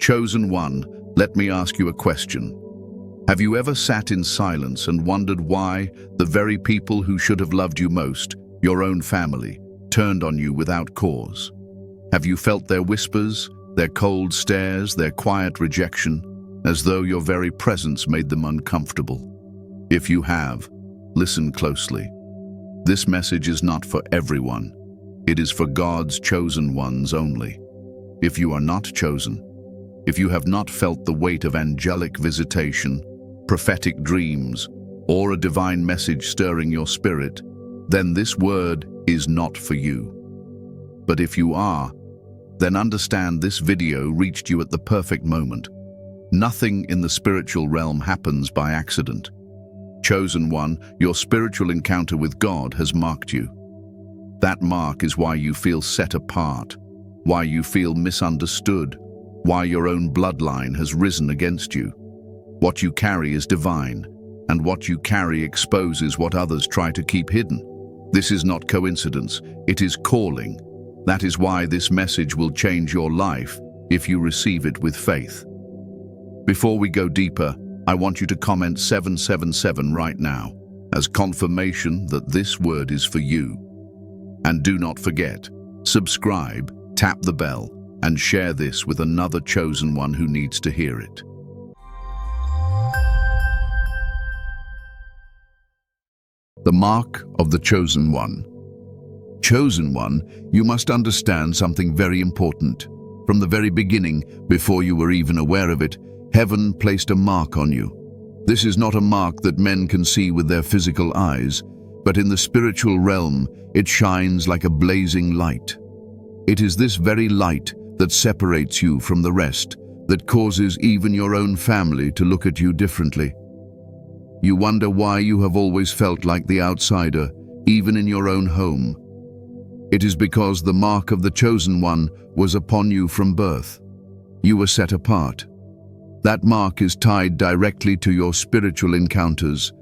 Chosen one, let me ask you a question. Have you ever sat in silence and wondered why the very people who should have loved you most, your own family, turned on you without cause? Have you felt their whispers, their cold stares, their quiet rejection, as though your very presence made them uncomfortable? If you have, listen closely. This message is not for everyone. It is for God's chosen ones only. If you are not chosen, if you have not felt the weight of angelic visitation, prophetic dreams, or a divine message stirring your spirit, then this word is not for you. But if you are, then understand this video reached you at the perfect moment. Nothing in the spiritual realm happens by accident. Chosen one, your spiritual encounter with God has marked you. That mark is why you feel set apart, why you feel misunderstood, why your own bloodline has risen against you. What you carry is divine, and what you carry exposes what others try to keep hidden. This is not coincidence, it is calling. That is why this message will change your life if you receive it with faith. Before we go deeper, I want you to comment 777 right now as confirmation that this word is for you. And do not forget, subscribe, tap the bell, and share this with another chosen one who needs to hear it. The mark of the chosen one. Chosen one, you must understand something very important. From the very beginning, before you were even aware of it, heaven placed a mark on you. This is not a mark that men can see with their physical eyes, but in the spiritual realm, it shines like a blazing light. It is this very light that separates you from the rest, that causes even your own family to look at you differently. You wonder why you have always felt like the outsider, even in your own home. It is because the mark of the chosen one was upon you from birth. You were set apart. That mark is tied directly to your spiritual encounters,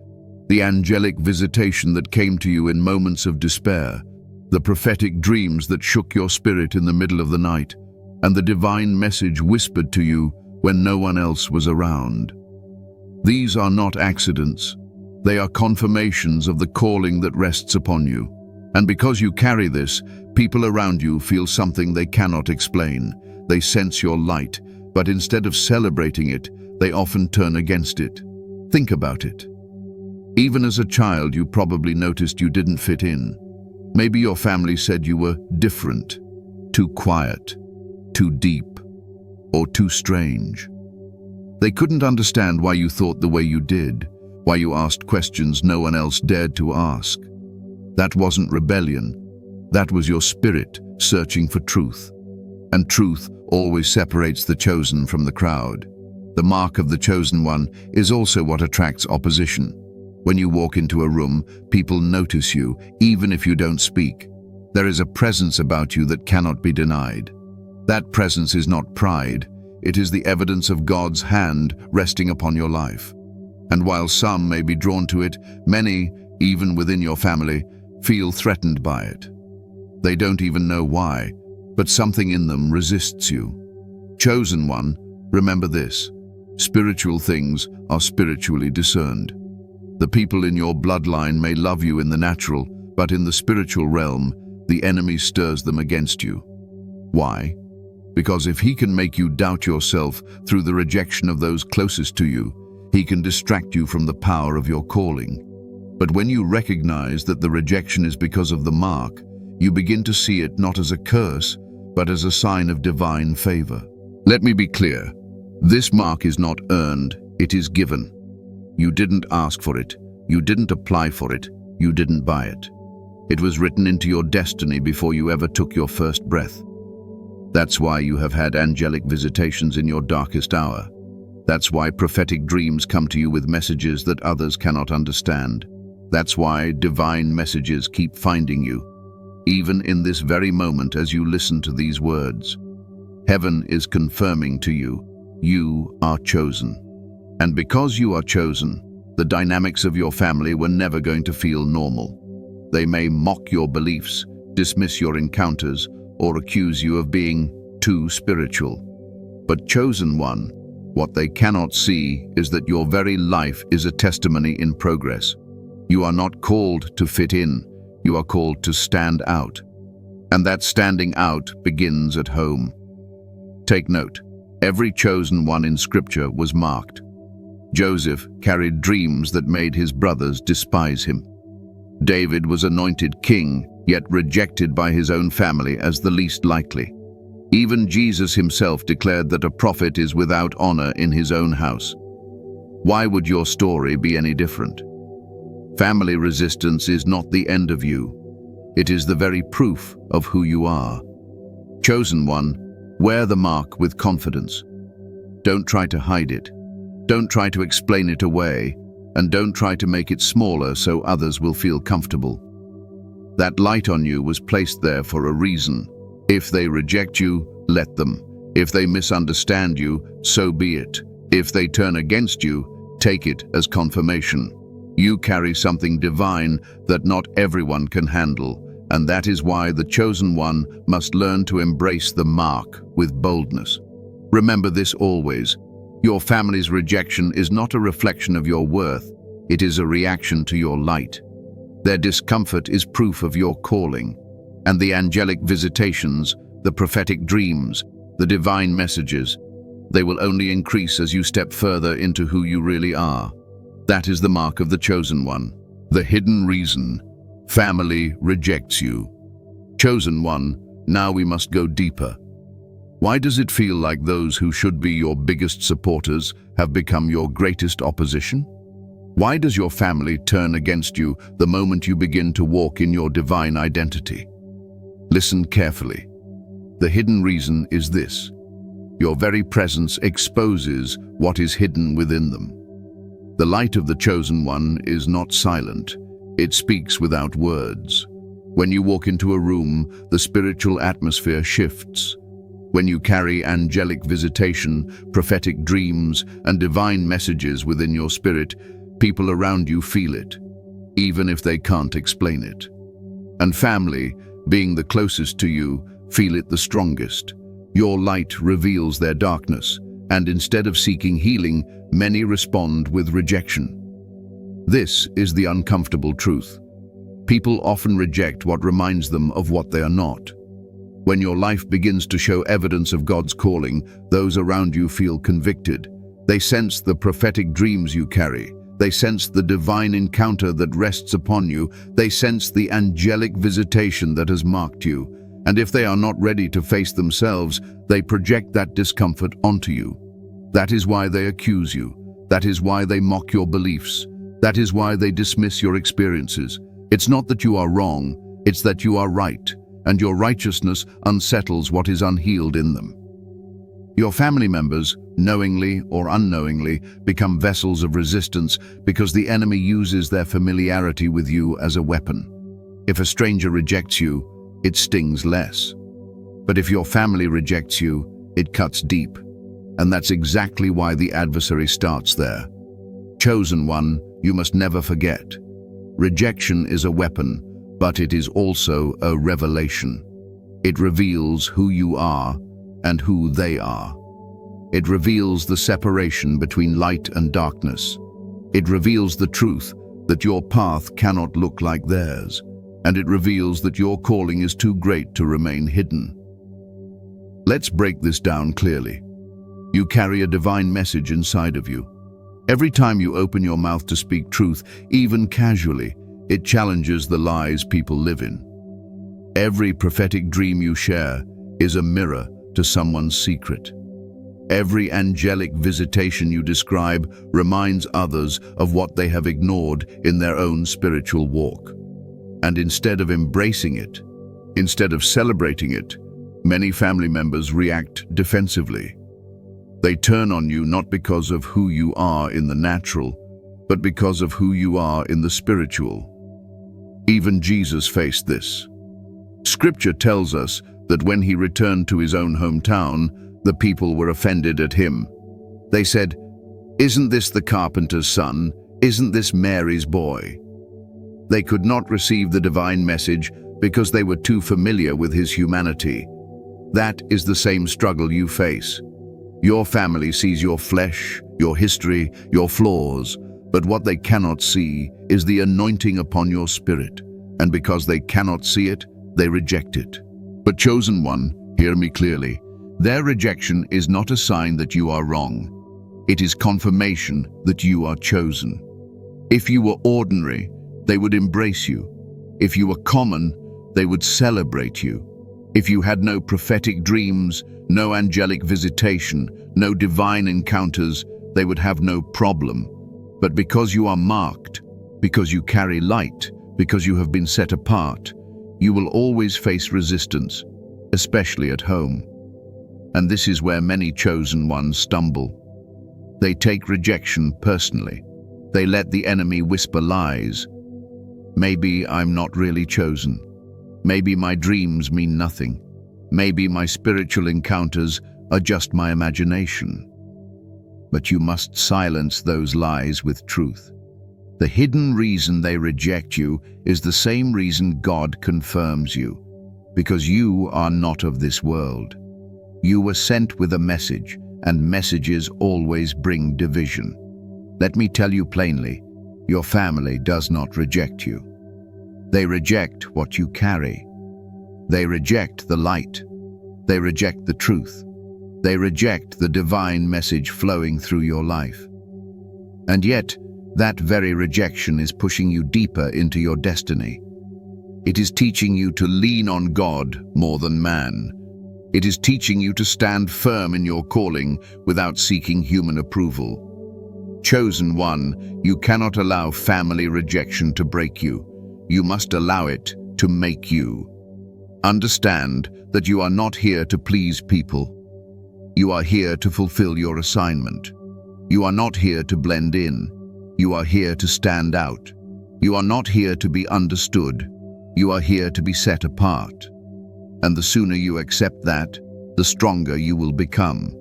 the angelic visitation that came to you in moments of despair, the prophetic dreams that shook your spirit in the middle of the night, and the divine message whispered to you when no one else was around. These are not accidents. They are confirmations of the calling that rests upon you. And because you carry this, people around you feel something they cannot explain. They sense your light, but instead of celebrating it, they often turn against it. Think about it. Even as a child, you probably noticed you didn't fit in. Maybe your family said you were different, too quiet, too deep, or too strange. They couldn't understand why you thought the way you did, why you asked questions no one else dared to ask. That wasn't rebellion. That was your spirit searching for truth. And truth always separates the chosen from the crowd. The mark of the chosen one is also what attracts opposition. When you walk into a room, people notice you, even if you don't speak. There is a presence about you that cannot be denied. That presence is not pride. It is the evidence of God's hand resting upon your life. And while some may be drawn to it, many, even within your family, feel threatened by it. They don't even know why, but something in them resists you. Chosen one, remember this: spiritual things are spiritually discerned. The people in your bloodline may love you in the natural, but in the spiritual realm, the enemy stirs them against you. Why? Because if he can make you doubt yourself through the rejection of those closest to you, he can distract you from the power of your calling. But when you recognize that the rejection is because of the mark, you begin to see it not as a curse, but as a sign of divine favor. Let me be clear. This mark is not earned, it is given. You didn't ask for it, you didn't apply for it, you didn't buy it. It was written into your destiny before you ever took your first breath. That's why you have had angelic visitations in your darkest hour. That's why prophetic dreams come to you with messages that others cannot understand. That's why divine messages keep finding you, even in this very moment as you listen to these words. Heaven is confirming to you, you are chosen. And because you are chosen, the dynamics of your family were never going to feel normal. They may mock your beliefs, dismiss your encounters, or accuse you of being too spiritual. But chosen one, what they cannot see is that your very life is a testimony in progress. You are not called to fit in, you are called to stand out. And that standing out begins at home. Take note, every chosen one in Scripture was marked. Joseph carried dreams that made his brothers despise him. David was anointed king, yet rejected by his own family as the least likely. Even Jesus himself declared that a prophet is without honor in his own house. Why would your story be any different? Family resistance is not the end of you. It is the very proof of who you are. Chosen one, wear the mark with confidence. Don't try to hide it. Don't try to explain it away, and don't try to make it smaller so others will feel comfortable. That light on you was placed there for a reason. If they reject you, let them. If they misunderstand you, so be it. If they turn against you, take it as confirmation. You carry something divine that not everyone can handle, and that is why the chosen one must learn to embrace the mark with boldness. Remember this always. Your family's rejection is not a reflection of your worth, it is a reaction to your light. Their discomfort is proof of your calling, and the angelic visitations, the prophetic dreams, the divine messages, they will only increase as you step further into who you really are. That is the mark of the chosen one. The hidden reason. Family rejects you. Chosen one, now we must go deeper. Why does it feel like those who should be your biggest supporters have become your greatest opposition? Why does your family turn against you the moment you begin to walk in your divine identity? Listen carefully. The hidden reason is this. Your very presence exposes what is hidden within them. The light of the chosen one is not silent. It speaks without words. When you walk into a room, the spiritual atmosphere shifts. When you carry angelic visitation, prophetic dreams, and divine messages within your spirit, people around you feel it, even if they can't explain it. And family, being the closest to you, feel it the strongest. Your light reveals their darkness, and instead of seeking healing, many respond with rejection. This is the uncomfortable truth. People often reject what reminds them of what they are not. When your life begins to show evidence of God's calling, those around you feel convicted. They sense the prophetic dreams you carry. They sense the divine encounter that rests upon you. They sense the angelic visitation that has marked you. And if they are not ready to face themselves, they project that discomfort onto you. That is why they accuse you. That is why they mock your beliefs. That is why they dismiss your experiences. It's not that you are wrong, it's that you are right, and your righteousness unsettles what is unhealed in them. Your family members, knowingly or unknowingly, become vessels of resistance because the enemy uses their familiarity with you as a weapon. If a stranger rejects you, it stings less. But if your family rejects you, it cuts deep. And that's exactly why the adversary starts there. Chosen one, you must never forget. Rejection is a weapon, but it is also a revelation. It reveals who you are and who they are. It reveals the separation between light and darkness. It reveals the truth that your path cannot look like theirs, and it reveals that your calling is too great to remain hidden. Let's break this down clearly. You carry a divine message inside of you. Every time you open your mouth to speak truth, even casually, it challenges the lies people live in. Every prophetic dream you share is a mirror to someone's secret. Every angelic visitation you describe reminds others of what they have ignored in their own spiritual walk. And instead of embracing it, instead of celebrating it, many family members react defensively. They turn on you not because of who you are in the natural, but because of who you are in the spiritual. Even Jesus faced this. Scripture tells us that when he returned to his own hometown, the people were offended at him. They said, "Isn't this the carpenter's son? Isn't this Mary's boy?" They could not receive the divine message because they were too familiar with his humanity. That is the same struggle you face. Your family sees your flesh, your history, your flaws, but what they cannot see is the anointing upon your spirit, and because they cannot see it, they reject it. But chosen one, hear me clearly, their rejection is not a sign that you are wrong. It is confirmation that you are chosen. If you were ordinary, they would embrace you. If you were common, they would celebrate you. If you had no prophetic dreams, no angelic visitation, no divine encounters, they would have no problem. But because you are marked, because you carry light, because you have been set apart, you will always face resistance, especially at home. And this is where many chosen ones stumble. They take rejection personally. They let the enemy whisper lies. Maybe I'm not really chosen. Maybe my dreams mean nothing. Maybe my spiritual encounters are just my imagination. But you must silence those lies with truth. The hidden reason they reject you is the same reason God confirms you, because you are not of this world. You were sent with a message, and messages always bring division. Let me tell you plainly, your family does not reject you. They reject what you carry. They reject the light. They reject the truth. They reject the divine message flowing through your life. And yet, that very rejection is pushing you deeper into your destiny. It is teaching you to lean on God more than man. It is teaching you to stand firm in your calling without seeking human approval. Chosen one, you cannot allow family rejection to break you. You must allow it to make you. Understand that you are not here to please people. You are here to fulfill your assignment. You are not here to blend in. You are here to stand out. You are not here to be understood. You are here to be set apart. And the sooner you accept that, the stronger you will become.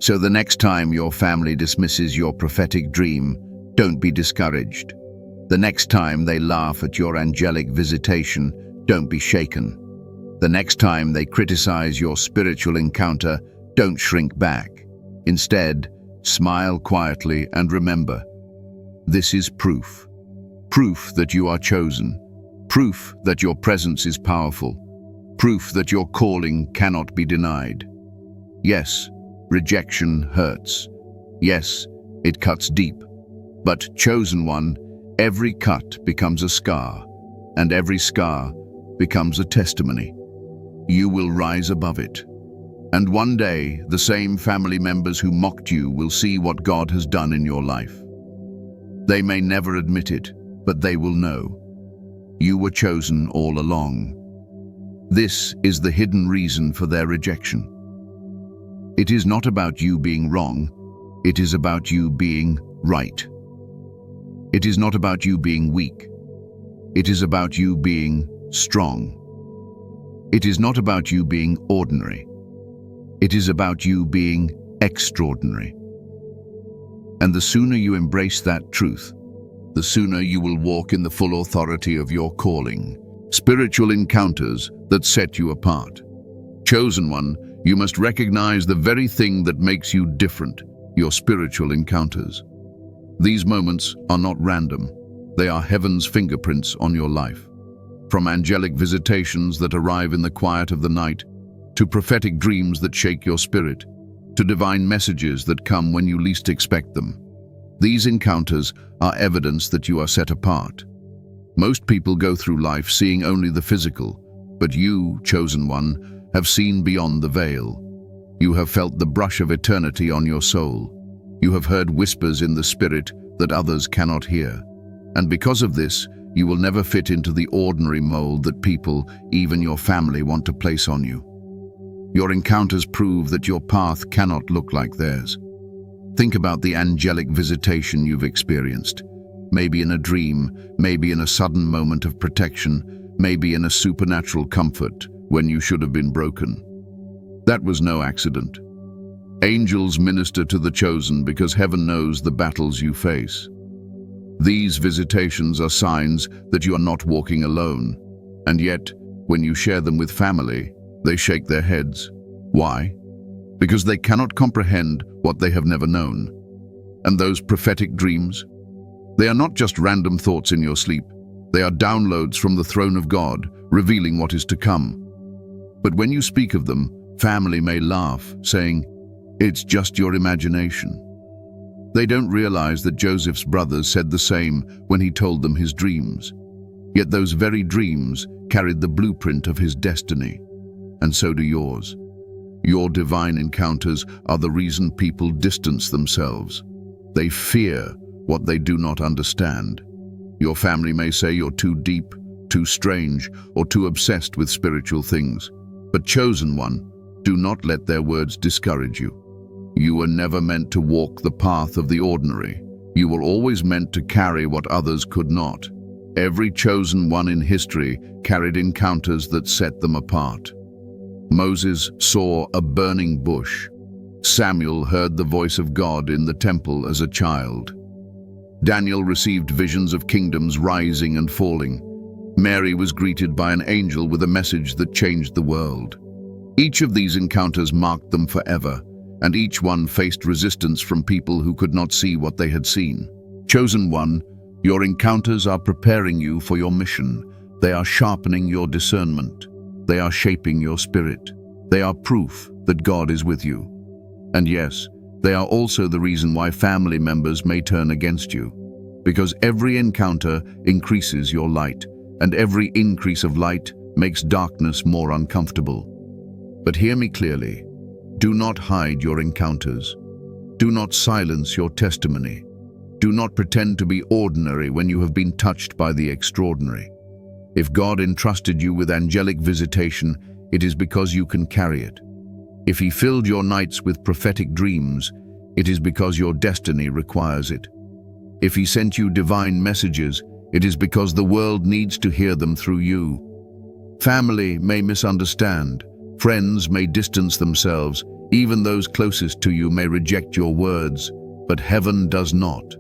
So the next time your family dismisses your prophetic dream, don't be discouraged. The next time they laugh at your angelic visitation, don't be shaken. The next time they criticize your spiritual encounter, don't shrink back. Instead, smile quietly and remember, this is proof. Proof that you are chosen. Proof that your presence is powerful. Proof that your calling cannot be denied. Yes, rejection hurts. Yes, it cuts deep. But chosen one, every cut becomes a scar, and every scar becomes a testimony. You will rise above it. And one day, the same family members who mocked you will see what God has done in your life. They may never admit it, but they will know. You were chosen all along. This is the hidden reason for their rejection. It is not about you being wrong, it is about you being right. It is not about you being weak. It is about you being strong. It is not about you being ordinary. It is about you being extraordinary. And the sooner you embrace that truth, the sooner you will walk in the full authority of your calling. Spiritual encounters that set you apart. Chosen one, you must recognize the very thing that makes you different, your spiritual encounters. These moments are not random. They are heaven's fingerprints on your life. From angelic visitations that arrive in the quiet of the night, to prophetic dreams that shake your spirit, to divine messages that come when you least expect them. These encounters are evidence that you are set apart. Most people go through life seeing only the physical, but you, chosen one, have seen beyond the veil. You have felt the brush of eternity on your soul. You have heard whispers in the spirit that others cannot hear. And because of this, you will never fit into the ordinary mold that people, even your family, want to place on you. Your encounters prove that your path cannot look like theirs. Think about the angelic visitation you've experienced. Maybe in a dream, maybe in a sudden moment of protection, maybe in a supernatural comfort when you should have been broken. That was no accident. Angels minister to the chosen because heaven knows the battles you face. These visitations are signs that you are not walking alone, and yet, when you share them with family, they shake their heads. Why? because they cannot comprehend what they have never known. And those prophetic dreams? They are not just random thoughts in your sleep. They are downloads from the throne of God, revealing what is to come. But when you speak of them, family may laugh, saying, "It's just your imagination." They don't realize that Joseph's brothers said the same when he told them his dreams. Yet those very dreams carried the blueprint of his destiny. And so do yours. Your divine encounters are the reason people distance themselves. They fear what they do not understand. Your family may say you're too deep, too strange, or too obsessed with spiritual things. But chosen one, do not let their words discourage you. You were never meant to walk the path of the ordinary. You were always meant to carry what others could not. Every chosen one in history carried encounters that set them apart. Moses saw a burning bush. Samuel heard the voice of God in the temple as a child. Daniel received visions of kingdoms rising and falling. Mary was greeted by an angel with a message that changed the world. Each of these encounters marked them forever, and each one faced resistance from people who could not see what they had seen. Chosen one, your encounters are preparing you for your mission. They are sharpening your discernment. They are shaping your spirit. They are proof that God is with you. And yes, they are also the reason why family members may turn against you. Because every encounter increases your light, and every increase of light makes darkness more uncomfortable. But hear me clearly. Do not hide your encounters. Do not silence your testimony. Do not pretend to be ordinary when you have been touched by the extraordinary. If God entrusted you with angelic visitation, it is because you can carry it. If He filled your nights with prophetic dreams, it is because your destiny requires it. If He sent you divine messages, it is because the world needs to hear them through you. Family may misunderstand. Friends may distance themselves. Even those closest to you may reject your words, but heaven does not.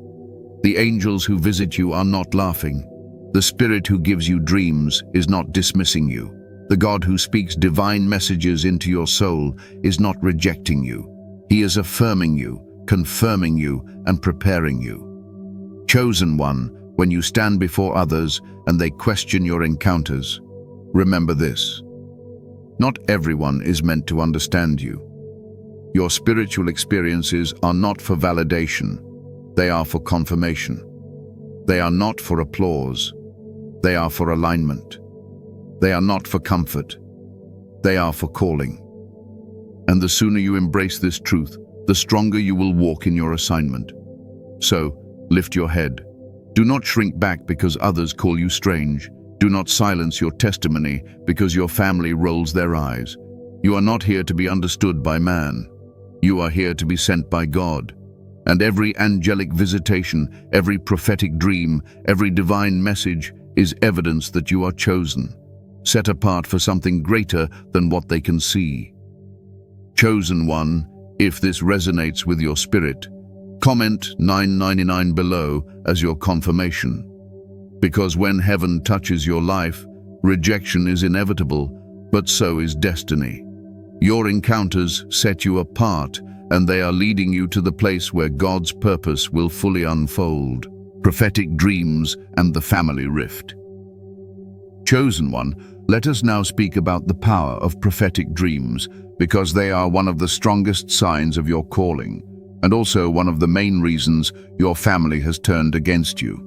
The angels who visit you are not laughing. The Spirit who gives you dreams is not dismissing you. The God who speaks divine messages into your soul is not rejecting you. He is affirming you, confirming you, and preparing you. Chosen one, when you stand before others and they question your encounters, remember this. Not everyone is meant to understand you. Your spiritual experiences are not for validation. They are for confirmation. They are not for applause. They are for alignment. They are not for comfort. They are for calling. And the sooner you embrace this truth, the stronger you will walk in your assignment. So, lift your head. Do not shrink back because others call you strange. Do not silence your testimony because your family rolls their eyes. You are not here to be understood by man. You are here to be sent by God. And every angelic visitation, every prophetic dream, every divine message is evidence that you are chosen, set apart for something greater than what they can see. Chosen one, if this resonates with your spirit, comment 999 below as your confirmation. Because when heaven touches your life, rejection is inevitable, but so is destiny. Your encounters set you apart, and they are leading you to the place where God's purpose will fully unfold. Prophetic dreams and the family rift. Chosen one, let us now speak about the power of prophetic dreams, because they are one of the strongest signs of your calling, and also one of the main reasons your family has turned against you.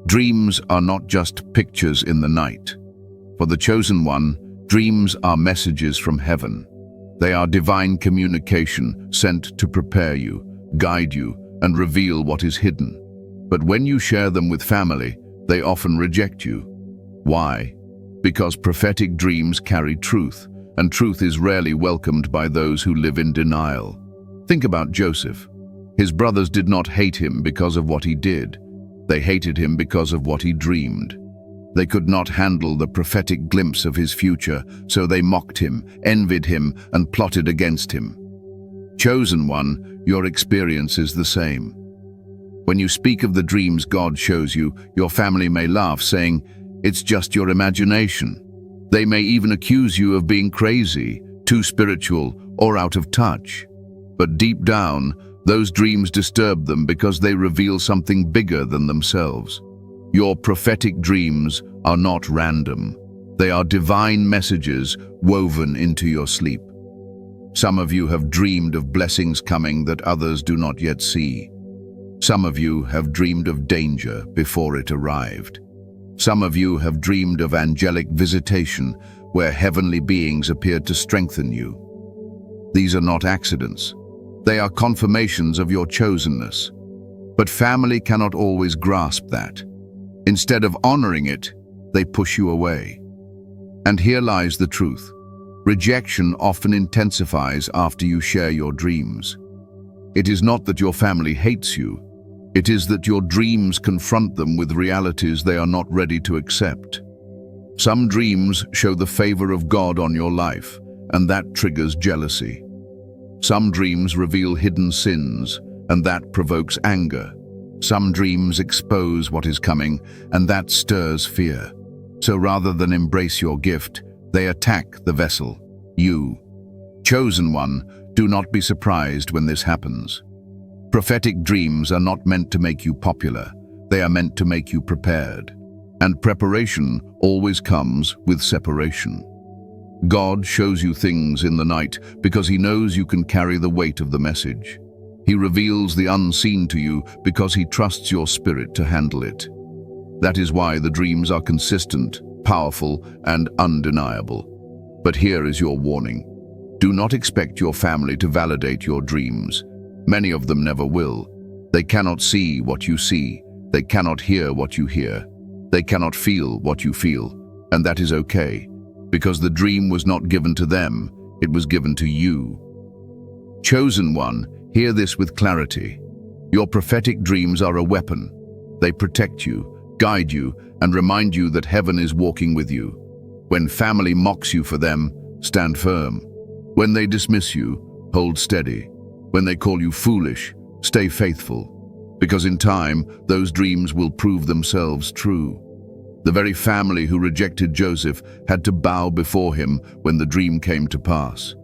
Dreams are not just pictures in the night. For the chosen one, dreams are messages from heaven. They are divine communication sent to prepare you, guide you, and reveal what is hidden. But when you share them with family, they often reject you. Why? Because prophetic dreams carry truth, and truth is rarely welcomed by those who live in denial. Think about Joseph. His brothers did not hate him because of what he did. They hated him because of what he dreamed. They could not handle the prophetic glimpse of his future, so they mocked him, envied him, and plotted against him. Chosen one, your experience is the same. When you speak of the dreams God shows you, your family may laugh, saying, "It's just your imagination." They may even accuse you of being crazy, too spiritual, or out of touch. But deep down, those dreams disturb them because they reveal something bigger than themselves. Your prophetic dreams are not random. They are divine messages woven into your sleep. Some of you have dreamed of blessings coming that others do not yet see. Some of you have dreamed of danger before it arrived. Some of you have dreamed of angelic visitation where heavenly beings appeared to strengthen you. These are not accidents. They are confirmations of your chosenness. But family cannot always grasp that. Instead of honoring it, they push you away. And here lies the truth. Rejection often intensifies after you share your dreams. It is not that your family hates you. It is that your dreams confront them with realities they are not ready to accept. Some dreams show the favor of God on your life, and that triggers jealousy. Some dreams reveal hidden sins, and that provokes anger. Some dreams expose what is coming, and that stirs fear. So rather than embrace your gift, they attack the vessel, you. Chosen one, do not be surprised when this happens. Prophetic dreams are not meant to make you popular. They are meant to make you prepared. And preparation always comes with separation. God shows you things in the night because He knows you can carry the weight of the message. He reveals the unseen to you because He trusts your spirit to handle it. That is why the dreams are consistent, powerful, and undeniable. But here is your warning. Do not expect your family to validate your dreams. Many of them never will. They cannot see what you see. They cannot hear what you hear. They cannot feel what you feel. And that is okay, because the dream was not given to them, it was given to you. Chosen one, hear this with clarity. Your prophetic dreams are a weapon. They protect you, guide you, and remind you that heaven is walking with you. When family mocks you for them, stand firm. When they dismiss you, hold steady. When they call you foolish, stay faithful. Because in time, those dreams will prove themselves true. The very family who rejected Joseph had to bow before him when the dream came to pass.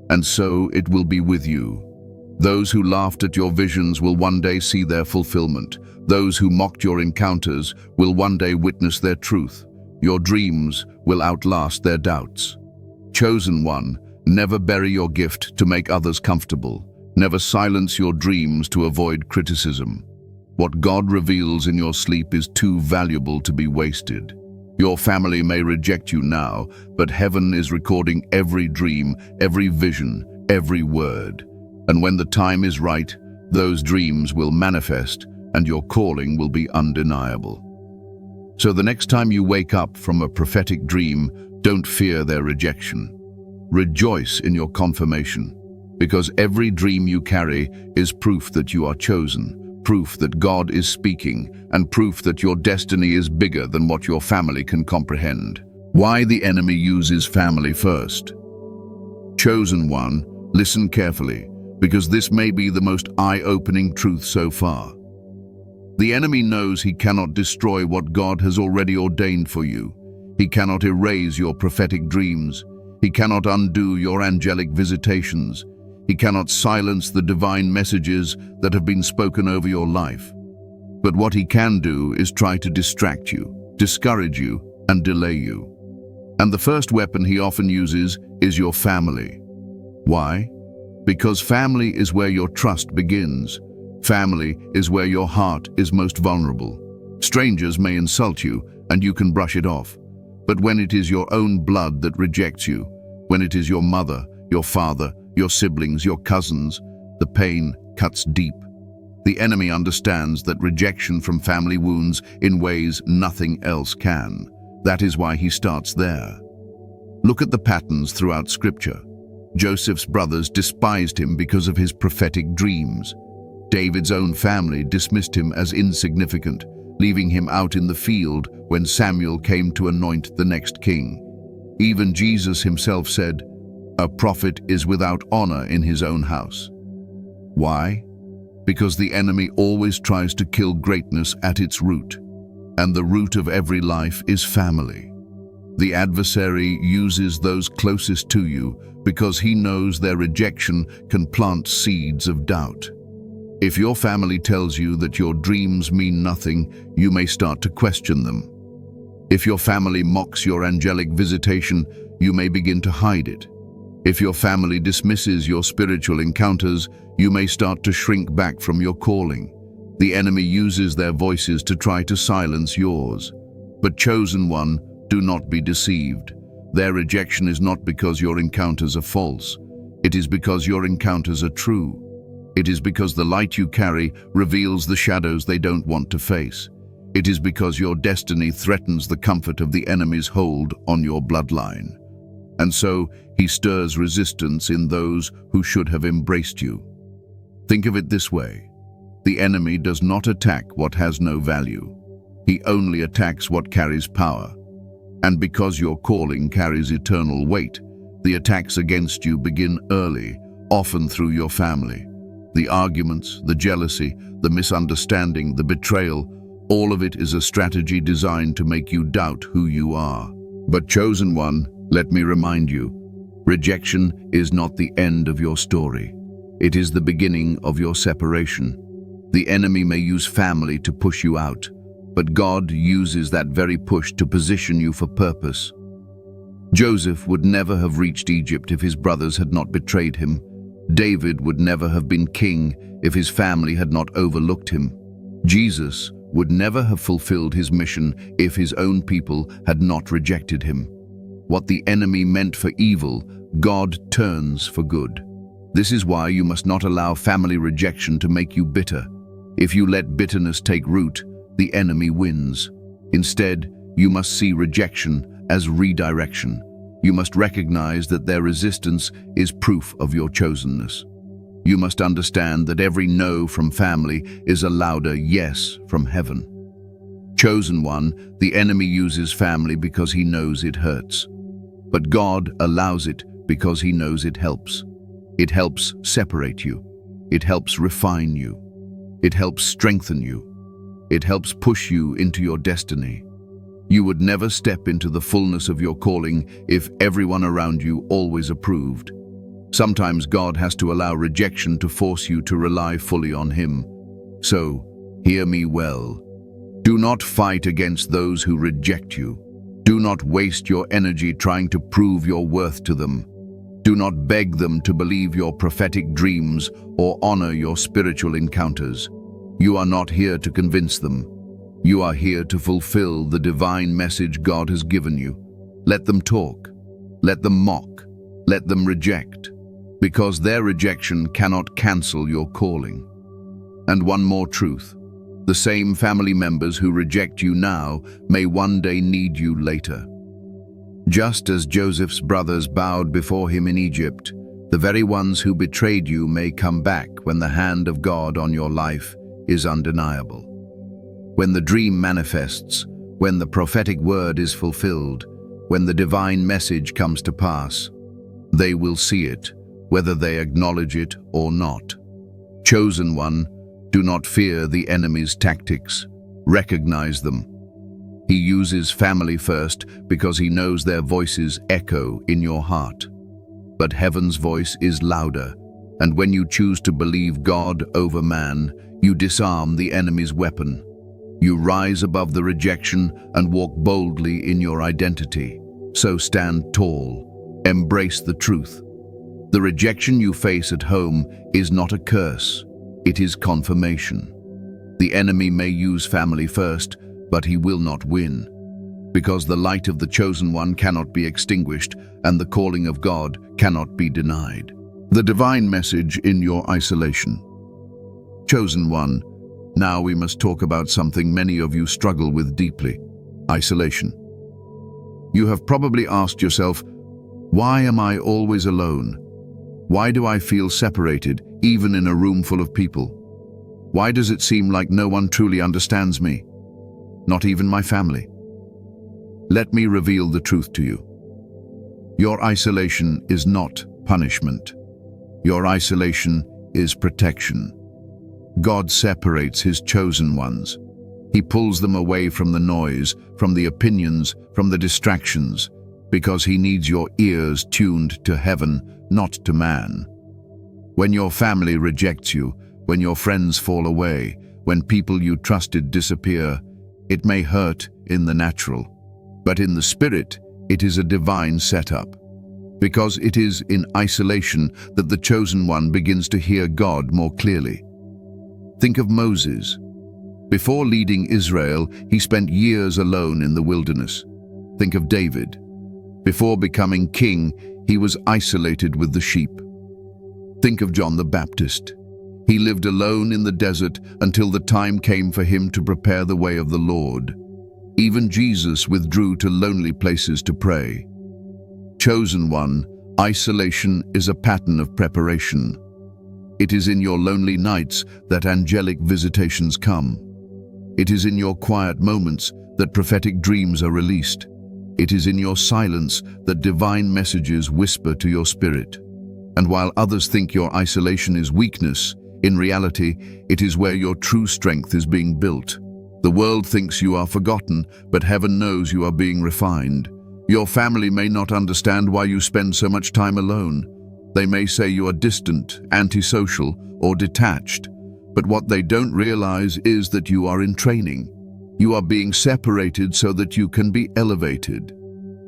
And so it will be with you. Those who laughed at your visions will one day see their fulfillment. Those who mocked your encounters will one day witness their truth. Your dreams will outlast their doubts. Chosen one, never bury your gift to make others comfortable. Never silence your dreams to avoid criticism. What God reveals in your sleep is too valuable to be wasted. Your family may reject you now, but heaven is recording every dream, every vision, every word. And when the time is right, those dreams will manifest and your calling will be undeniable. So the next time you wake up from a prophetic dream, don't fear their rejection. Rejoice in your confirmation, because every dream you carry is proof that you are chosen, proof that God is speaking, and proof that your destiny is bigger than what your family can comprehend. Why the enemy uses family first? Chosen one, listen carefully, because this may be the most eye-opening truth so far. The enemy knows he cannot destroy what God has already ordained for you. He cannot erase your prophetic dreams. He cannot undo your angelic visitations. He cannot silence the divine messages that have been spoken over your life. But what he can do is try to distract you, discourage you, and delay you. And the first weapon he often uses is your family. Why? Because family is where your trust begins. Family is where your heart is most vulnerable. Strangers may insult you, and you can brush it off. But when it is your own blood that rejects you, when it is your mother, your father, your siblings, your cousins, the pain cuts deep. The enemy understands that rejection from family wounds in ways nothing else can. That is why he starts there. Look at the patterns throughout Scripture. Joseph's brothers despised him because of his prophetic dreams. David's own family dismissed him as insignificant, leaving him out in the field when Samuel came to anoint the next king. Even Jesus himself said, "A prophet is without honor in his own house." Why? Because the enemy always tries to kill greatness at its root, and the root of every life is family. The adversary uses those closest to you because he knows their rejection can plant seeds of doubt. If your family tells you that your dreams mean nothing, you may start to question them. If your family mocks your angelic visitation, you may begin to hide it. If your family dismisses your spiritual encounters, you may start to shrink back from your calling. The enemy uses their voices to try to silence yours. But chosen one, do not be deceived. Their rejection is not because your encounters are false. It is because your encounters are true. It is because the light you carry reveals the shadows they don't want to face. It is because your destiny threatens the comfort of the enemy's hold on your bloodline. And so, he stirs resistance in those who should have embraced you. Think of it this way. The enemy does not attack what has no value. He only attacks what carries power. And because your calling carries eternal weight, the attacks against you begin early, often through your family. The arguments, the jealousy, the misunderstanding, the betrayal, all of it is a strategy designed to make you doubt who you are. But chosen one, let me remind you, rejection is not the end of your story. It is the beginning of your separation. The enemy may use family to push you out, but God uses that very push to position you for purpose. Joseph would never have reached Egypt if his brothers had not betrayed him. David would never have been king if his family had not overlooked him. Jesus would never have fulfilled his mission if his own people had not rejected him. What the enemy meant for evil, God turns for good. This is why you must not allow family rejection to make you bitter. If you let bitterness take root, the enemy wins. Instead, you must see rejection as redirection. You must recognize that their resistance is proof of your chosenness. You must understand that every no from family is a louder yes from heaven. Chosen one, the enemy uses family because he knows it hurts. But God allows it because he knows it helps. It helps separate you. It helps refine you. It helps strengthen you. It helps push you into your destiny. You would never step into the fullness of your calling if everyone around you always approved. Sometimes God has to allow rejection to force you to rely fully on him. So, hear me well. Do not fight against those who reject you. Do not waste your energy trying to prove your worth to them. Do not beg them to believe your prophetic dreams or honor your spiritual encounters. You are not here to convince them. You are here to fulfill the divine message God has given you. Let them talk. Let them mock. Let them reject. Because their rejection cannot cancel your calling. And one more truth. The same family members who reject you now may one day need you later. Just as Joseph's brothers bowed before him in Egypt, the very ones who betrayed you may come back when the hand of God on your life is undeniable. When the dream manifests, when the prophetic word is fulfilled, when the divine message comes to pass, they will see it, whether they acknowledge it or not. Chosen one, do not fear the enemy's tactics. Recognize them. He uses family first because he knows their voices echo in your heart. But heaven's voice is louder, and when you choose to believe God over man, you disarm the enemy's weapon. You rise above the rejection and walk boldly in your identity. So stand tall. Embrace the truth. The rejection you face at home is not a curse. It is confirmation. The enemy may use family first, but he will not win. Because the light of the chosen one cannot be extinguished, and the calling of God cannot be denied. The divine message in your isolation. Chosen one, now we must talk about something many of you struggle with deeply: isolation. You have probably asked yourself, why am I always alone? Why do I feel separated, even in a room full of people? Why does it seem like no one truly understands me? Not even my family. Let me reveal the truth to you. Your isolation is not punishment. Your isolation is protection. God separates his chosen ones. He pulls them away from the noise, from the opinions, from the distractions, because he needs your ears tuned to heaven, not to man. When your family rejects you, when your friends fall away, when people you trusted disappear, it may hurt in the natural, but in the spirit, it is a divine setup. Because it is in isolation that the chosen one begins to hear God more clearly. Think of Moses. Before leading Israel, he spent years alone in the wilderness. Think of David. Before becoming king, he was isolated with the sheep. Think of John the Baptist. He lived alone in the desert until the time came for him to prepare the way of the Lord. Even Jesus withdrew to lonely places to pray. Chosen one, isolation is a pattern of preparation. It is in your lonely nights that angelic visitations come. It is in your quiet moments that prophetic dreams are released. It is in your silence that divine messages whisper to your spirit. And while others think your isolation is weakness, in reality, it is where your true strength is being built. The world thinks you are forgotten, but heaven knows you are being refined. Your family may not understand why you spend so much time alone. They may say you are distant, antisocial, or detached. But what they don't realize is that you are in training. You are being separated so that you can be elevated.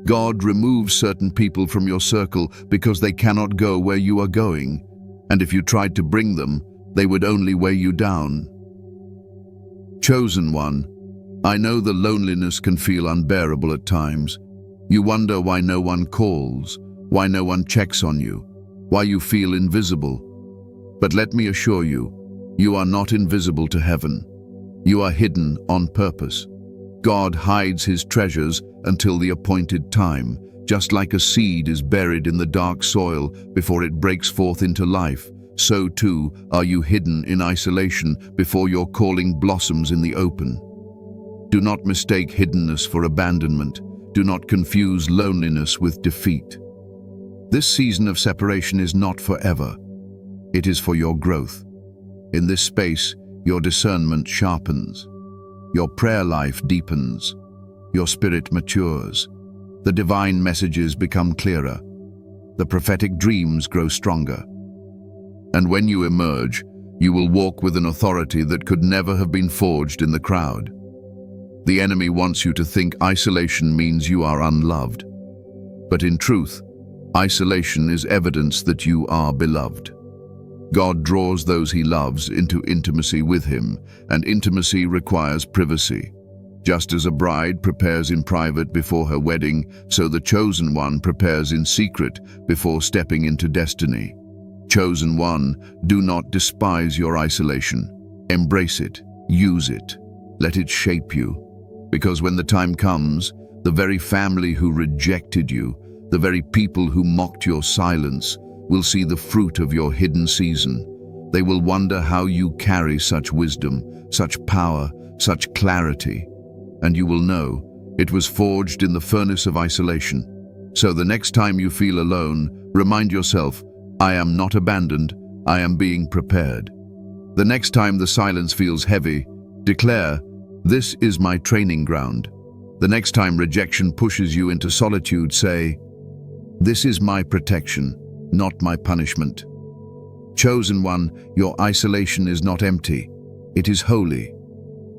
God removes certain people from your circle because they cannot go where you are going. And if you tried to bring them, they would only weigh you down. Chosen one, I know the loneliness can feel unbearable at times. You wonder why no one calls, why no one checks on you, why you feel invisible. But let me assure you, you are not invisible to heaven. You are hidden on purpose. God hides his treasures until the appointed time, just like a seed is buried in the dark soil before it breaks forth into life. So too are you hidden in isolation before your calling blossoms in the open. Do not mistake hiddenness for abandonment. Do not confuse loneliness with defeat. This season of separation is not forever. It is for your growth. In this space, your discernment sharpens. Your prayer life deepens. Your spirit matures. The divine messages become clearer. The prophetic dreams grow stronger. And when you emerge, you will walk with an authority that could never have been forged in the crowd. The enemy wants you to think isolation means you are unloved. But in truth, isolation is evidence that you are beloved. God draws those he loves into intimacy with him, and intimacy requires privacy. Just as a bride prepares in private before her wedding, so the chosen one prepares in secret before stepping into destiny. Chosen one, do not despise your isolation. Embrace it, use it, let it shape you. Because when the time comes, the very family who rejected you, the very people who mocked your silence, will see the fruit of your hidden season. They will wonder how you carry such wisdom, such power, such clarity. And you will know it was forged in the furnace of isolation. So the next time you feel alone, remind yourself, I am not abandoned, I am being prepared. The next time the silence feels heavy, declare, this is my training ground. The next time rejection pushes you into solitude, say, this is my protection, not my punishment. Chosen one, your isolation is not empty. It is holy.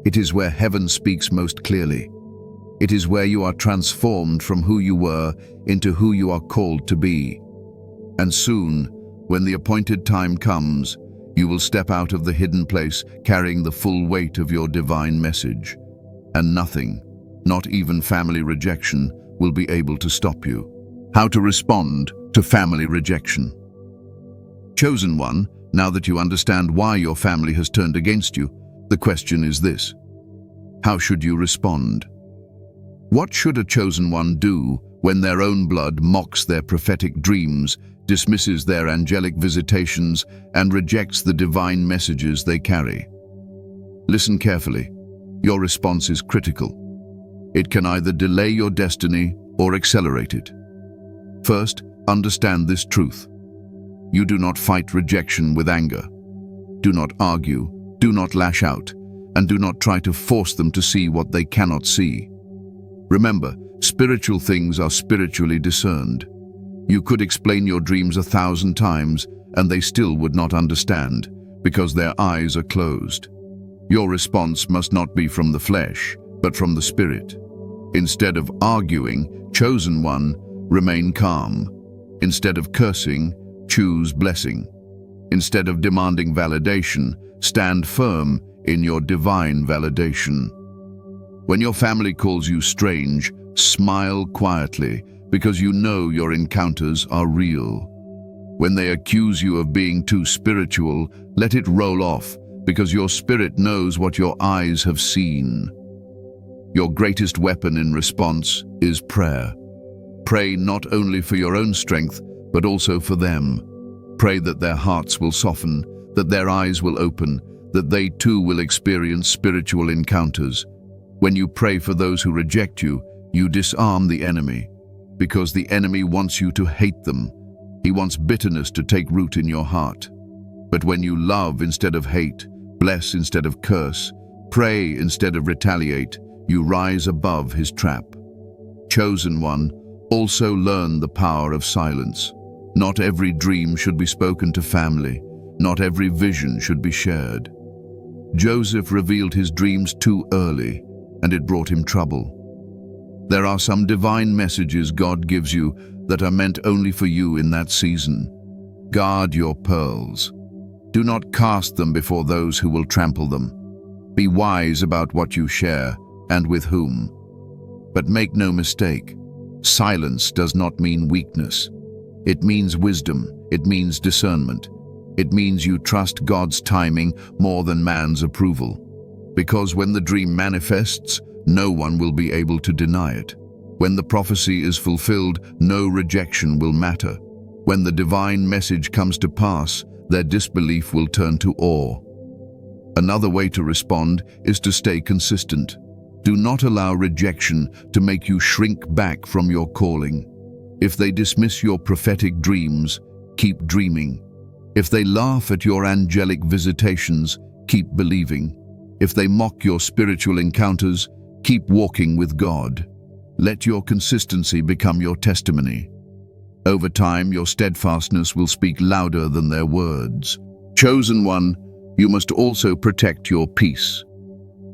It is where heaven speaks most clearly. It is where you are transformed from who you were into who you are called to be. And soon, when the appointed time comes, you will step out of the hidden place carrying the full weight of your divine message. And nothing, not even family rejection, will be able to stop you. How to respond to family rejection. Chosen one, now that you understand why your family has turned against you, the question is this: how should you respond? What should a chosen one do when their own blood mocks their prophetic dreams, dismisses their angelic visitations, and rejects the divine messages they carry? Listen carefully. Your response is critical. It can either delay your destiny or accelerate it. First, understand this truth. You do not fight rejection with anger. Do not argue. Do not lash out. and do not try to force them to see what they cannot see. Remember, spiritual things are spiritually discerned. You could explain your dreams 1,000 times, and they still would not understand, because their eyes are closed. Your response must not be from the flesh, but from the spirit. Instead of arguing, chosen one, remain calm. Instead of cursing, choose blessing. Instead of demanding validation, stand firm in your divine validation. When your family calls you strange, smile quietly, because you know your encounters are real. When they accuse you of being too spiritual, let it roll off, because your spirit knows what your eyes have seen. Your greatest weapon in response is prayer. Pray not only for your own strength, but also for them. Pray that their hearts will soften, that their eyes will open, that they too will experience spiritual encounters. When you pray for those who reject you, you disarm the enemy, because the enemy wants you to hate them. He wants bitterness to take root in your heart. But when you love instead of hate, bless instead of curse, pray instead of retaliate, you rise above his trap. Chosen one, also learn the power of silence. Not every dream should be spoken to family. Not every vision should be shared. Joseph revealed his dreams too early, and it brought him trouble. There are some divine messages God gives you that are meant only for you in that season. Guard your pearls. Do not cast them before those who will trample them. Be wise about what you share and with whom. But make no mistake, silence does not mean weakness. It means wisdom. It means discernment. It means you trust God's timing more than man's approval. Because when the dream manifests, no one will be able to deny it. When the prophecy is fulfilled, no rejection will matter. When the divine message comes to pass, their disbelief will turn to awe. Another way to respond is to stay consistent. Do not allow rejection to make you shrink back from your calling. If they dismiss your prophetic dreams, keep dreaming. If they laugh at your angelic visitations, keep believing. If they mock your spiritual encounters, keep walking with God. Let your consistency become your testimony. Over time, your steadfastness will speak louder than their words. Chosen one, you must also protect your peace.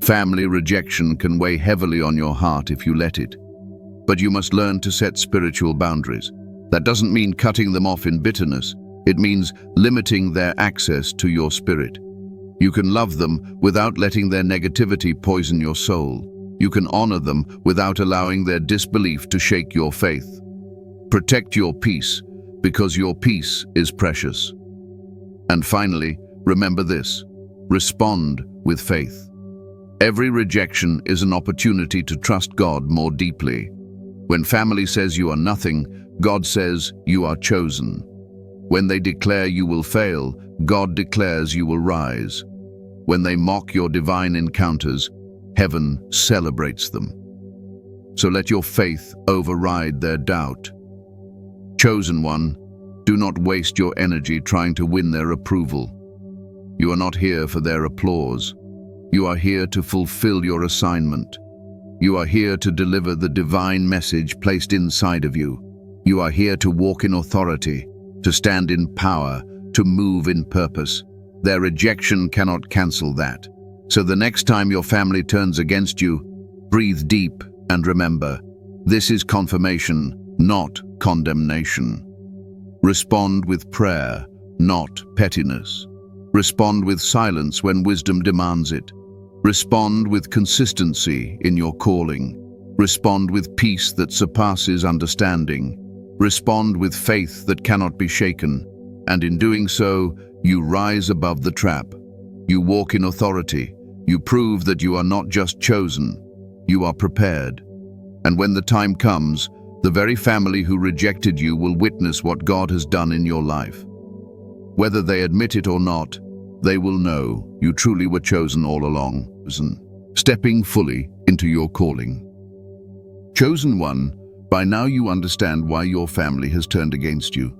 Family rejection can weigh heavily on your heart if you let it. But you must learn to set spiritual boundaries. That doesn't mean cutting them off in bitterness. It means limiting their access to your spirit. You can love them without letting their negativity poison your soul. You can honor them without allowing their disbelief to shake your faith. Protect your peace, because your peace is precious. And finally, remember this: respond with faith. Every rejection is an opportunity to trust God more deeply. When family says you are nothing, God says you are chosen. When they declare you will fail, God declares you will rise. When they mock your divine encounters, heaven celebrates them. So let your faith override their doubt. Chosen one, do not waste your energy trying to win their approval. You are not here for their applause. You are here to fulfill your assignment. You are here to deliver the divine message placed inside of you. You are here to walk in authority, to stand in power, to move in purpose. Their rejection cannot cancel that. So the next time your family turns against you, breathe deep and remember, this is confirmation, not condemnation. Respond with prayer, not pettiness. Respond with silence when wisdom demands it. Respond with consistency in your calling. Respond with peace that surpasses understanding. Respond with faith that cannot be shaken. And in doing so, you rise above the trap. You walk in authority. You prove that you are not just chosen, you are prepared. And when the time comes, the very family who rejected you will witness what God has done in your life. Whether they admit it or not, they will know you truly were chosen all along, stepping fully into your calling. Chosen one, by now you understand why your family has turned against you.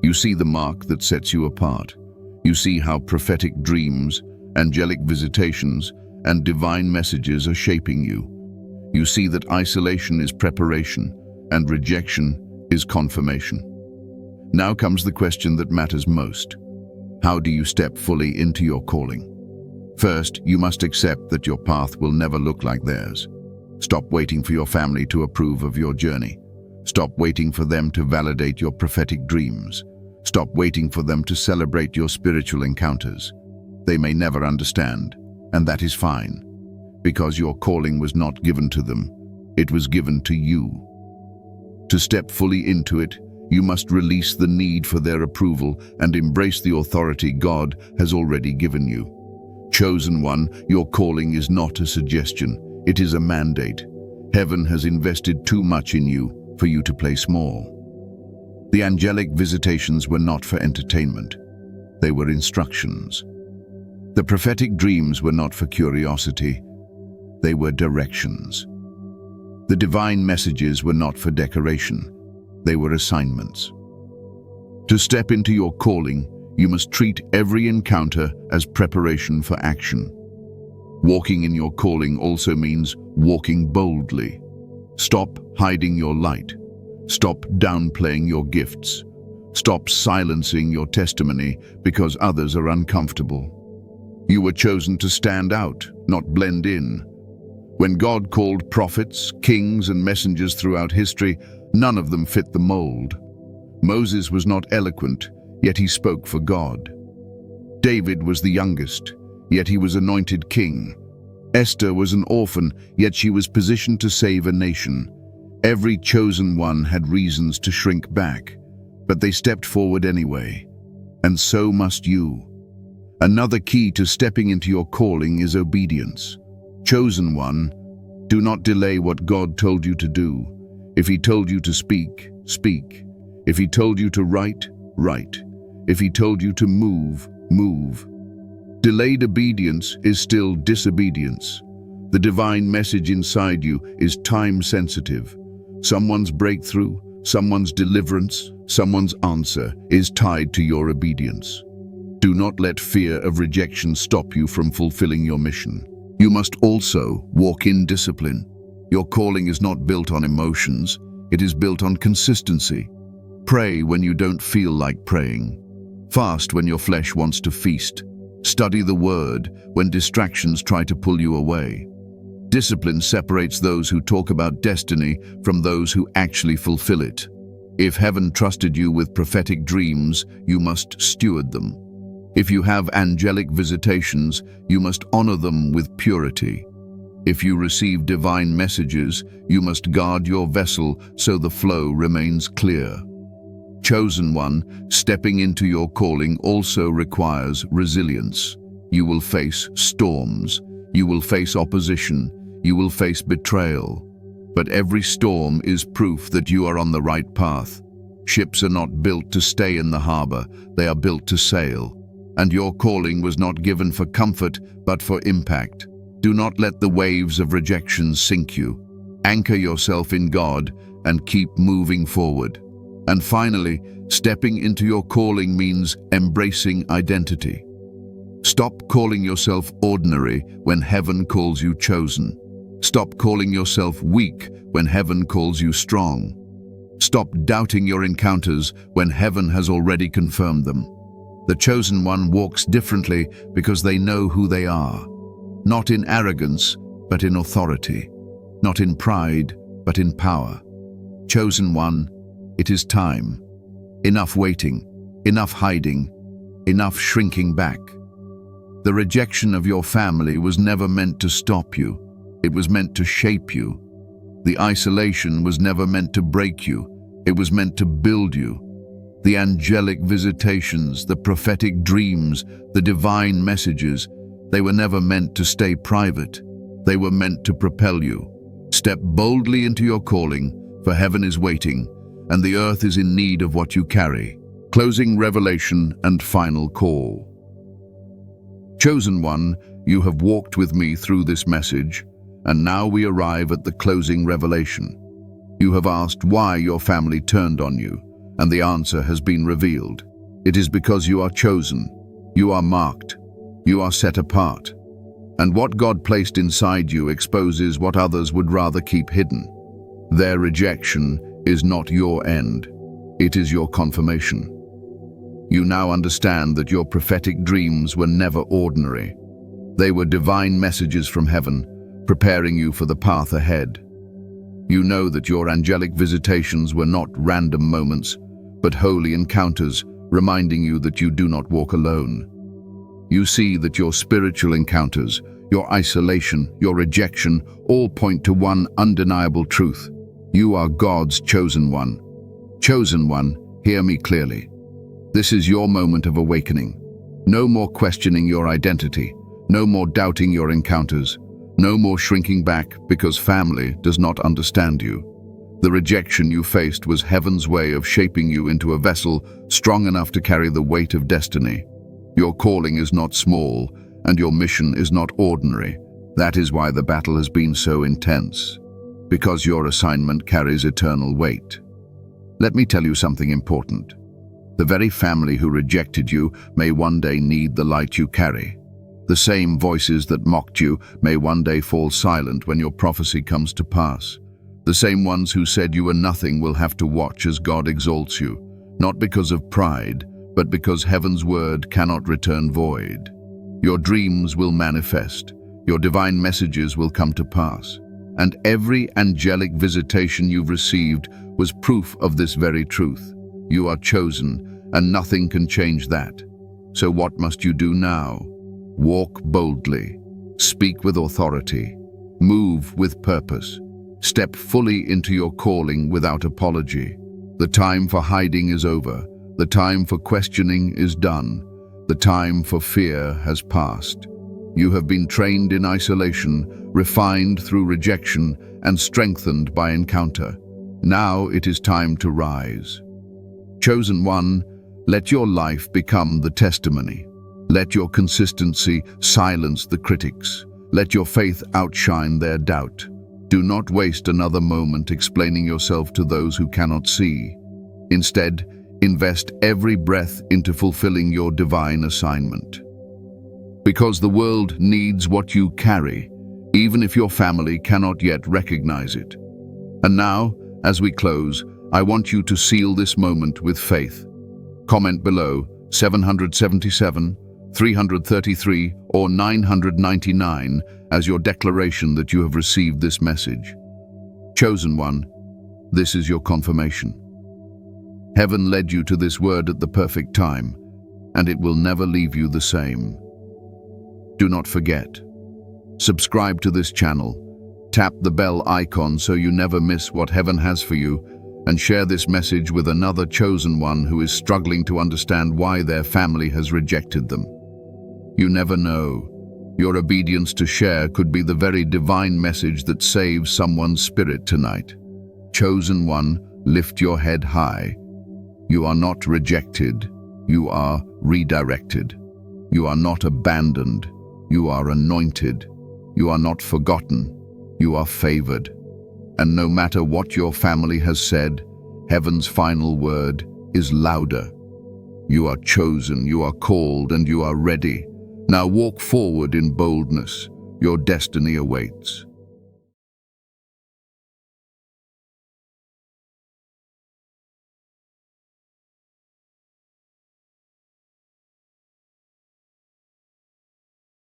You see the mark that sets you apart. You see how prophetic dreams, angelic visitations, and divine messages are shaping you. You see that isolation is preparation and rejection is confirmation. Now comes the question that matters most. How do you step fully into your calling? First, you must accept that your path will never look like theirs. Stop waiting for your family to approve of your journey. Stop waiting for them to validate your prophetic dreams. Stop waiting for them to celebrate your spiritual encounters. They may never understand, and that is fine, because your calling was not given to them, it was given to you. To step fully into it, you must release the need for their approval and embrace the authority God has already given you. Chosen one, your calling is not a suggestion, it is a mandate. Heaven has invested too much in you for you to play small. The angelic visitations were not for entertainment, they were instructions. The prophetic dreams were not for curiosity, they were directions. The divine messages were not for decoration, they were assignments. To step into your calling, you must treat every encounter as preparation for action. Walking in your calling also means walking boldly. Stop hiding your light. Stop downplaying your gifts. Stop silencing your testimony because others are uncomfortable. You were chosen to stand out, not blend in. When God called prophets, kings, and messengers throughout history, none of them fit the mold. Moses was not eloquent, yet he spoke for God. David was the youngest, yet he was anointed king. Esther was an orphan, yet she was positioned to save a nation. Every chosen one had reasons to shrink back, but they stepped forward anyway. And so must you. Another key to stepping into your calling is obedience. Chosen one, do not delay what God told you to do. If He told you to speak, speak. If He told you to write, write. If He told you to move, move. Delayed obedience is still disobedience. The divine message inside you is time-sensitive. Someone's breakthrough, someone's deliverance, someone's answer is tied to your obedience. Do not let fear of rejection stop you from fulfilling your mission. You must also walk in discipline. Your calling is not built on emotions, it is built on consistency. Pray when you don't feel like praying. Fast when your flesh wants to feast. Study the word when distractions try to pull you away. Discipline separates those who talk about destiny from those who actually fulfill it. If heaven trusted you with prophetic dreams, you must steward them. If you have angelic visitations, you must honor them with purity. If you receive divine messages, you must guard your vessel so the flow remains clear. Chosen one, stepping into your calling also requires resilience. You will face storms, you will face opposition, you will face betrayal. But every storm is proof that you are on the right path. Ships are not built to stay in the harbor, they are built to sail. And your calling was not given for comfort, but for impact. Do not let the waves of rejection sink you. Anchor yourself in God and keep moving forward. And finally, stepping into your calling means embracing identity. Stop calling yourself ordinary when heaven calls you chosen. Stop calling yourself weak when heaven calls you strong. Stop doubting your encounters when heaven has already confirmed them. The chosen one walks differently because they know who they are. Not in arrogance, but in authority. Not in pride, but in power. Chosen one, it is time. Enough waiting, enough hiding, enough shrinking back. The rejection of your family was never meant to stop you. It was meant to shape you. The isolation was never meant to break you. It was meant to build you. The angelic visitations, the prophetic dreams, the divine messages, they were never meant to stay private. They were meant to propel you. Step boldly into your calling, for heaven is waiting, and the earth is in need of what you carry. Closing revelation and final call. Chosen one, you have walked with me through this message, and now we arrive at the closing revelation. You have asked why your family turned on you, and the answer has been revealed. It is because you are chosen, you are marked, you are set apart. And what God placed inside you exposes what others would rather keep hidden. Their rejection is not your end. It is your confirmation. You now understand that your prophetic dreams were never ordinary. They were divine messages from heaven, preparing you for the path ahead. You know that your angelic visitations were not random moments, but holy encounters, reminding you that you do not walk alone. You see that your spiritual encounters, your isolation, your rejection, all point to one undeniable truth. You are God's chosen one. Chosen one, hear me clearly. This is your moment of awakening. No more questioning your identity. No more doubting your encounters. No more shrinking back because family does not understand you. The rejection you faced was heaven's way of shaping you into a vessel strong enough to carry the weight of destiny. Your calling is not small, and your mission is not ordinary. That is why the battle has been so intense, because your assignment carries eternal weight. Let me tell you something important. The very family who rejected you may one day need the light you carry. The same voices that mocked you may one day fall silent when your prophecy comes to pass. The same ones who said you were nothing will have to watch as God exalts you, not because of pride, but because heaven's word cannot return void. Your dreams will manifest, your divine messages will come to pass, and every angelic visitation you've received was proof of this very truth. You are chosen, and nothing can change that. So what must you do now? Walk boldly, speak with authority, move with purpose. Step fully into your calling without apology. The time for hiding is over. The time for questioning is done. The time for fear has passed. You have been trained in isolation, refined through rejection, and strengthened by encounter. Now it is time to rise. Chosen one, let your life become the testimony. Let your consistency silence the critics. Let your faith outshine their doubt. Do not waste another moment explaining yourself to those who cannot see. Instead, invest every breath into fulfilling your divine assignment. Because the world needs what you carry, even if your family cannot yet recognize it. And now, as we close, I want you to seal this moment with faith. Comment below 777, 333, or 999 as your declaration that you have received this message. Chosen one, this is your confirmation. Heaven led you to this word at the perfect time, and it will never leave you the same. Do not forget. Subscribe to this channel, tap the bell icon so you never miss what heaven has for you, and share this message with another chosen one who is struggling to understand why their family has rejected them. You never know. Your obedience to share could be the very divine message that saves someone's spirit tonight. Chosen one, lift your head high. You are not rejected. You are redirected. You are not abandoned. You are anointed. You are not forgotten. You are favored. And no matter what your family has said, heaven's final word is louder. You are chosen, you are called, and you are ready. Now walk forward in boldness. Your destiny awaits.